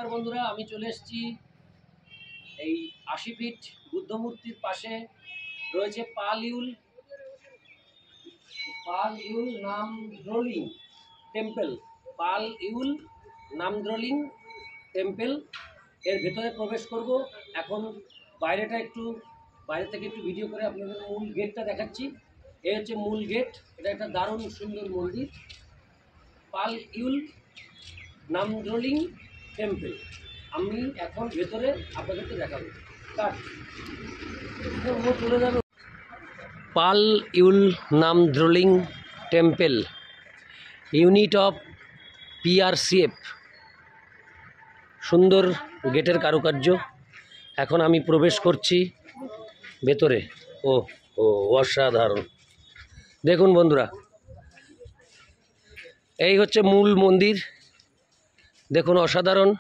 নমস্কার বন্ধুরা, আমি চলে এসেছি এই ৮০ ফিট বুদ্ধমূর্তির পাশে রয়েছে পাল ইউল নামদ্রোলিং টেম্পল। পাল ইউল নামদ্রোলিং টেম্পল এর ভেতরে প্রবেশ করব। এখন বাইরে থেকে একটু ভিডিও করে আপনাদের মূল গেটটা দেখাচ্ছি। এই হচ্ছে মূল গেট। এটা একটা দারুণ সুন্দর মন্দির, পাল ইউল নামদ্রোলিং টেম্পল। আমি এখন ভেতরে আপনাদেরকে দেখাবো। চলে যাবে পাল ইউল Namdroling temple, unit of PRCF। সুন্দর গেটের কারুকার্য। এখন আমি প্রবেশ করছি ভেতরে। ও ও অসাধারণ! দেখুন বন্ধুরা, এই হচ্ছে মূল মন্দির। দেখুন, অসাধারণ।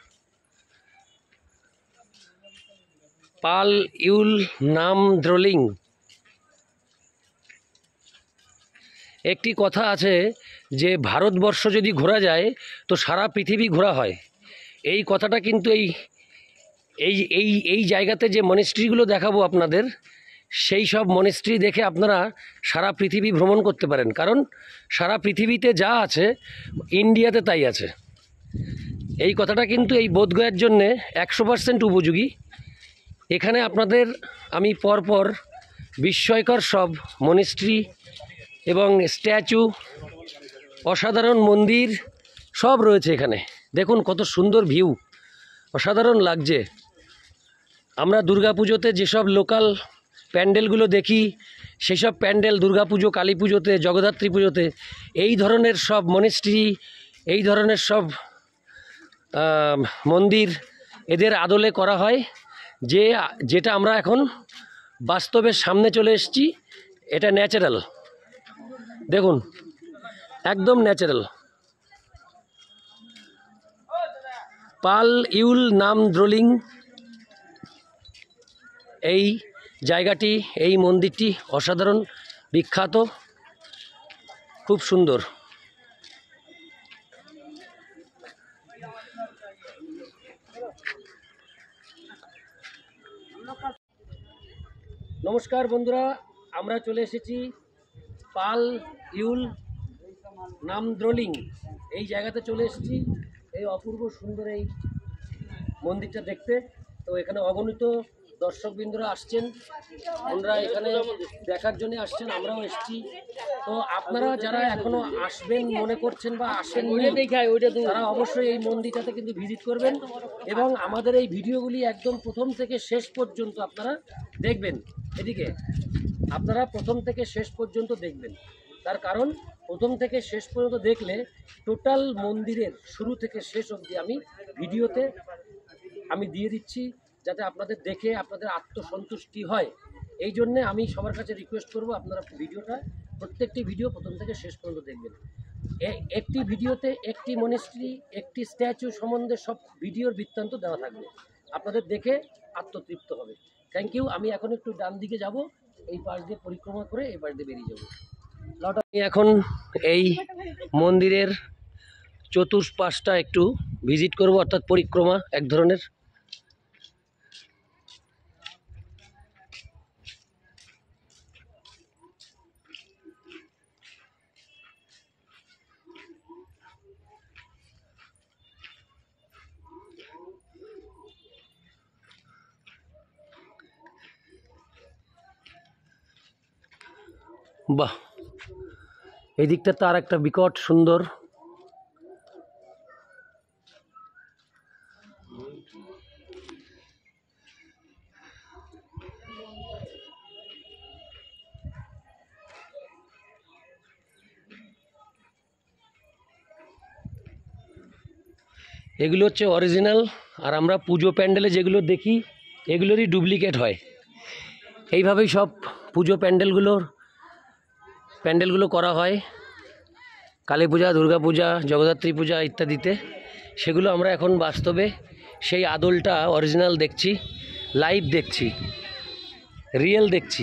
পাল ইউল নামদ্রোলিং। একটি কথা আছে যে ভারতবর্ষ যদি ঘোরা যায় তো সারা পৃথিবী ঘোরা হয়। এই কথাটা কিন্তু এই জায়গাতে যে মনেস্ট্রিগুলো দেখাবো আপনাদের, সেই সব মনেস্ট্রি দেখে আপনারা সারা পৃথিবী ভ্রমণ করতে পারেন। কারণ সারা পৃথিবীতে যা আছে ইন্ডিয়াতে তাই আছে। এই কথাটা কিন্তু এই বোধগয়ার জন্যে 100% উপযোগী। এখানে আপনাদের আমি পরপর বিস্ময়কর সব মনেস্ট্রি এবং স্ট্যাচু, অসাধারণ মন্দির সব রয়েছে এখানে। দেখুন কত সুন্দর ভিউ, অসাধারণ লাগছে। আমরা দুর্গাপুজোতে যেসব লোকাল প্যান্ডেলগুলো দেখি, সেসব প্যান্ডেল দুর্গাপুজো, কালী পুজোতে, জগদ্ধাত্রী পুজোতে এই ধরনের সব মনেস্ট্রি, এই ধরনের সব মন্দির এদের আদলে করা হয়। যেটা আমরা এখন বাস্তবের সামনে চলে এসেছি। এটা ন্যাচারাল। দেখুন, একদম ন্যাচারাল। পাল ইউল নামদ্রোলিং এই জায়গাটি, এই মন্দিরটি অসাধারণ, বিখ্যাত, খুব সুন্দর। নমস্কার বন্ধুরা, আমরা চলে এসেছি পাল ইউল নামদ্রোলিং এই জায়গাতে চলে এসেছি। এই অপূর্ব সুন্দর এই মন্দিরটা দেখতে। তো এখানে অগণিত দর্শকবৃন্দরা আসছেন, ওনারা এখানে দেখার জন্য আসছেন, আমরাও এসেছি। তো আপনারা যারা এখনো আসবেন মনে করছেন বা আসেন, তারা অবশ্যই এই মন্দিরটাতে কিন্তু ভিজিট করবেন এবং আমাদের এই ভিডিওগুলি একদম প্রথম থেকে শেষ পর্যন্ত আপনারা দেখবেন। এদিকে আপনারা প্রথম থেকে শেষ পর্যন্ত দেখবেন। তার কারণ প্রথম থেকে শেষ পর্যন্ত দেখলে টোটাল মন্দিরের শুরু থেকে শেষ অবধি আমি ভিডিওতে দিয়ে দিচ্ছি, যাতে আপনাদের দেখে আপনাদের আত্মসন্তুষ্টি হয়। এই জন্যে আমি সবার কাছে রিকোয়েস্ট করব, আপনারা প্রত্যেকটি ভিডিও প্রথম থেকে শেষ পর্যন্ত দেখবেন। একটি ভিডিওতে একটি মনেস্ট্রি, একটি স্ট্যাচু সম্বন্ধে সব ভিডিওর বৃত্তান্ত দেওয়া থাকবে। আপনাদের দেখে আত্মতৃপ্ত হবে। Thank you. আমি এখন একটু ডান দিকে যাব, এই পাশ দিয়ে পরিক্রমা করে এই পাশ দিয়ে বেরিয়ে যাব। আমি এখন এই মন্দিরের চতুষ্পাশটা একটু ভিজিট করব, অর্থাৎ পরিক্রমা এক ধরনের। বাহ, এই দিকটা তার একটা বিকট সুন্দর। এগুলো হচ্ছে অরিজিনাল, আর আমরা পুজো প্যান্ডেলে যেগুলো দেখি এগুলোরই ডুপ্লিকেট হয়। এইভাবেই সব পুজো প্যান্ডেলগুলো করা হয় কালী পূজা, দুর্গা পূজা, জগদ্ধাত্রী পূজা ইত্যাদিতে। সেগুলো আমরা এখন বাস্তবে সেই আদলটা অরিজিনাল দেখছি, লাইভ দেখছি, রিয়েল দেখছি।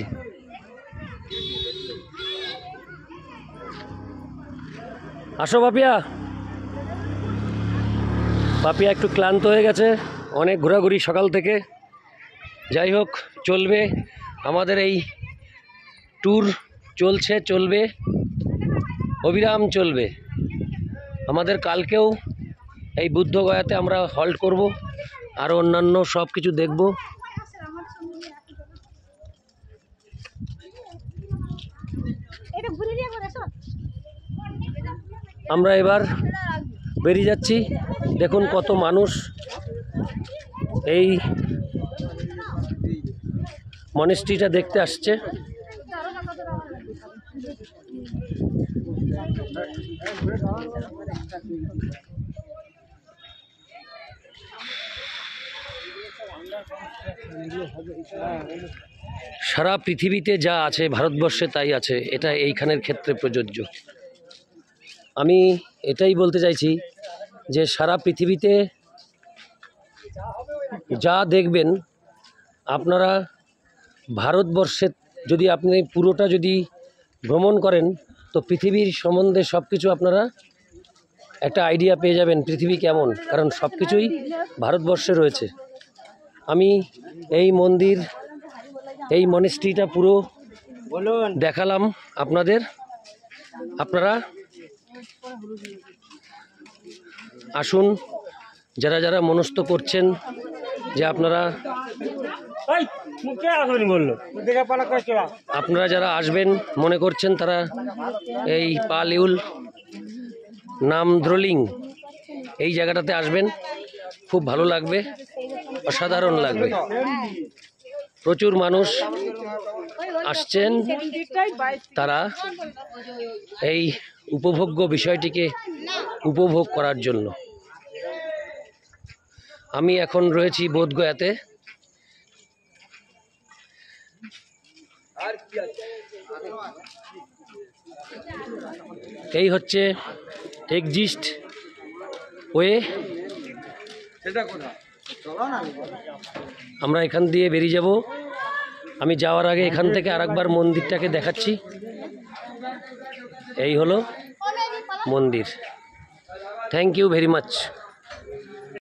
আসো বাপিয়া। পাপিয়া একটু ক্লান্ত হয়ে গেছে, অনেক ঘোরাঘুরি সকাল থেকে। যাই হোক, চলবে আমাদের এই ট্যুর, চলবে অবিরাম চলবে। আমাদের কালকেও এই বুদ্ধগয়াতে আমরা হল্ট করব, আর অন্যান্য সব কিছু দেখব। আমরা এবার বেরিয়ে যাচ্ছি। দেখুন কত মানুষ এই মনেস্ট্রিটা দেখতে আসছে। সারা পৃথিবীতে যা আছে ভারতবর্ষে তাই আছে, এটা এইখানের ক্ষেত্রে প্রযোজ্য। আমি এটাই বলতে চাইছি যে সারা পৃথিবীতে যা দেখবেন আপনারা, ভারতবর্ষে যদি আপনি পুরোটা যদি ভ্রমণ করেন তো পৃথিবীর সম্বন্ধে সব কিছু আপনারা একটা আইডিয়া পেয়ে যাবেন পৃথিবী কেমন, কারণ সব কিছুই ভারতবর্ষে রয়েছে। আমি এই মন্দির, এই মনেস্ট্রিটা পুরো দেখালাম আপনাদের। আপনারা আসুন, যারা যারা মনস্থ করছেন যে আপনারা যারা আসবেন মনে করছেন, তারা এই পাল-ইউল নামদ্রোলিং এই জায়গাটাতে আসবেন, খুব ভালো লাগবে, অসাধারণ লাগবে। প্রচুর মানুষ আসছেন, তারা এই উপভোগ্য বিষয়টিকে উপভোগ করার জন্য। আমি এখন রয়েছি বোধগয়াতে। এই হচ্ছে এক্সিট ওয়ে। আমরা এখান দিয়ে বেরিয়ে যাব। আমি যাওয়ার আগে এখান থেকে আরেকবার মন্দিরটাকে দেখাচ্ছি। এই হলো মন্দির। Thank you very much.